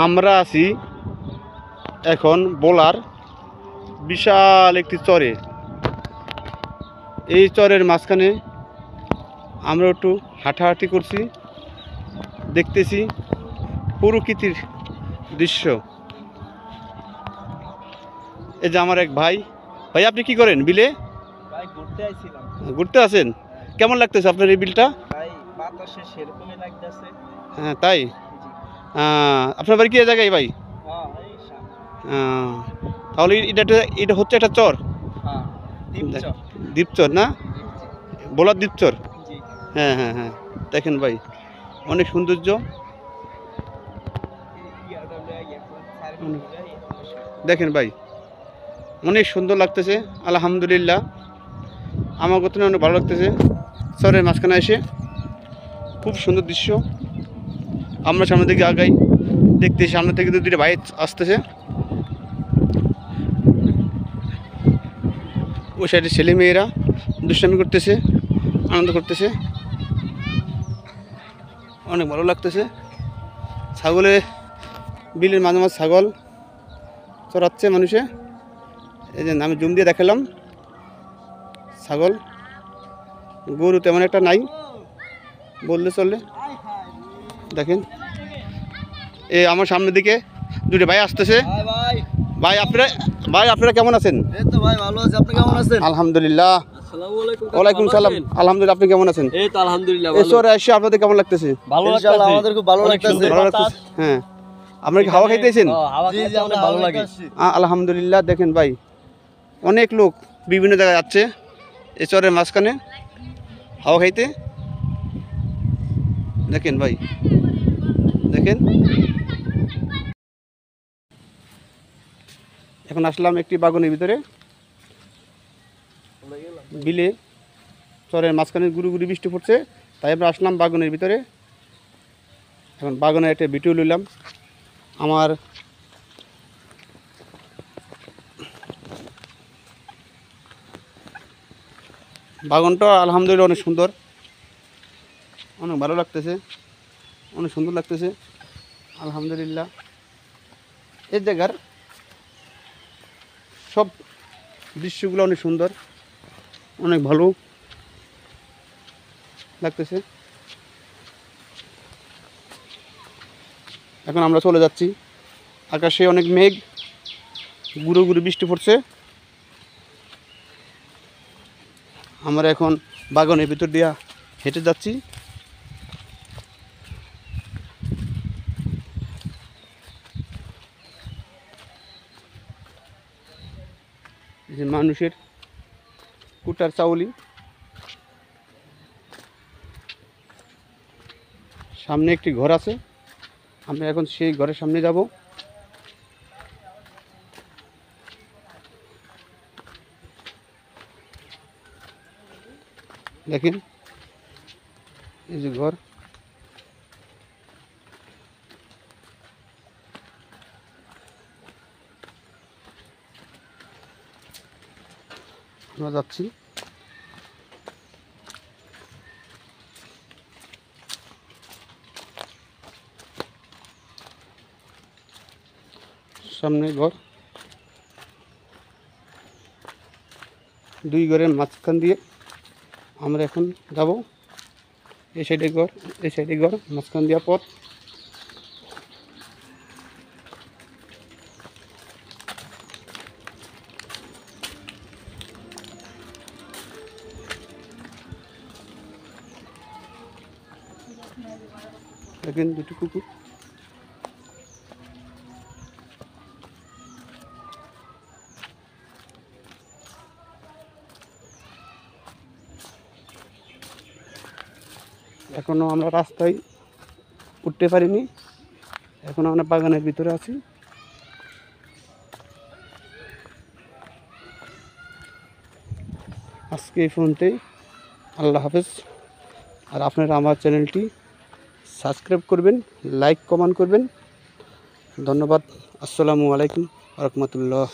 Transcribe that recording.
আমরা আছি এখন বোলার বিশাল একটি চরে। এই চরের মাঝখানে আমরা একটু হাঁটাহাঁটি করছি, দেখতেছি প্রকৃতির দৃশ্য। এই যে আমার এক ভাই, আপনি কি করেন বিলে? ভাই ঘুরতে আইছিলাম। ঘুরতে আছেন? কেমন লাগতেছে আপনার এই বিলটা? ভাই বাতাসে সেরকমই লাগতেছে। হ্যাঁ তাই? আপনার বাড়ি কি জায়গায় ভাই? হ্যাঁ এই তাহলে এটা হচ্ছে একটা চর। হ্যাঁ দ্বীপচর। দ্বীপচর না? বোলার দ্বীপচর। জি। হ্যাঁ হ্যাঁ হ্যাঁ, দেখেন ভাই অনেক সৌন্দর্য। দেখেন ভাই অনেক সুন্দর লাগতেছে, আলহামদুলিল্লাহ। আমার কথা অনেক ভালো লাগতেছে চরের মাঝখানে এসে, খুব সুন্দর দৃশ্য। আমরা সামনে দিকে আগাই, দেখতেছি সামনে থেকে দুইটা ভাই আসতেছে। ওই সাইডে ছেলে মেয়েরা দুষ্টামি করতেছে, আনন্দ করতেছে, অনেক ভালো লাগতেছে। ছাগলে বিলের মাঝে মাঝে ছাগল চড়াচ্ছে মানুষে। এই যে আমি জুম দিয়ে দেখালাম ছাগল। গরু তেমন একটা নাই বললে চললে। দেখেন এই আমার সামনের দিকে দুটো ভাই আসতেছে। ভাই আপনারা কেমন আছেন? এই তো ভাই ভালো আছি, আপনি কেমন আছেন? আলহামদুলিল্লাহ। আসসালামু আলাইকুম। ওয়ালাইকুম সালাম। আলহামদুলিল্লাহ, আপনি কেমন আছেন? এই তো আলহামদুলিল্লাহ এই চরে এসে আপনাদের কেমন লাগতেছে? ভালো লাগতেছে। ইনশাআল্লাহ আমাদের খুব ভালো লাগতেছে। ভালো লাগতেছে। হ্যাঁ, আপনারা কি হাওয়া খাইতেছেন? হাওয়া খাইতে অনেক ভালো লাগে। আলহামদুলিল্লাহ। দেখেন ভাই অনেক লোক বিভিন্ন জায়গায় যাচ্ছে এই চরের মাঝখানে হাওয়া খাইতে। দেখেন ভাই, দেখেন এখন আসলাম একটি বাগানের ভিতরে। বিলে চরের মাঝখানে গুড়ি গুড়ি বৃষ্টি পড়ছে, তাই আমরা আসলাম বাগানের ভিতরে। এখন বাগানের একটা ভিডিও নিলাম। আমার বাগানটা আলহামদুলিল্লাহ অনেক সুন্দর, অনেক ভালো লাগতেছে, অনেক সুন্দর লাগতেছে আলহামদুলিল্লাহ। এই জায়গার সব দৃশ্যগুলো অনেক সুন্দর, অনেক ভালো লাগতেছে। এখন আমরা চলে যাচ্ছি, আকাশে অনেক মেঘ, গুঁড়ো গুঁড়ো বৃষ্টি পড়ছে। আমরা এখন বাগানের ভিতর দিয়া হেঁটে যাচ্ছি। যে মানুষের কুটার চাউলি, সামনে একটি ঘর আছে, আমরা এখন সেই ঘরের সামনে যাব। দেখেন এই যে ঘর, আমরা যাচ্ছি। সামনে ঘর, দুই ঘরের মাঝখান দিয়ে আমরা এখন যাব। এই সাইডে ঘর, এই সাইডে ঘর, মাঝখান দিয়া পথ। দেখেন দুটি কুকুর। এখনো আমরা রাস্তায় উঠতে পারিনি, এখনো আমরা বাগানের ভিতরে আছি। আজকে এই ফোনতেই, আল্লাহ হাফেজ। আর আপনারা আমার চ্যানেলটি সাবস্ক্রাইব করবেন, লাইক কমেন্ট করবেন। ধন্যবাদ। আসসালামু আলাইকুম ওয়া রাহমাতুল্লাহ।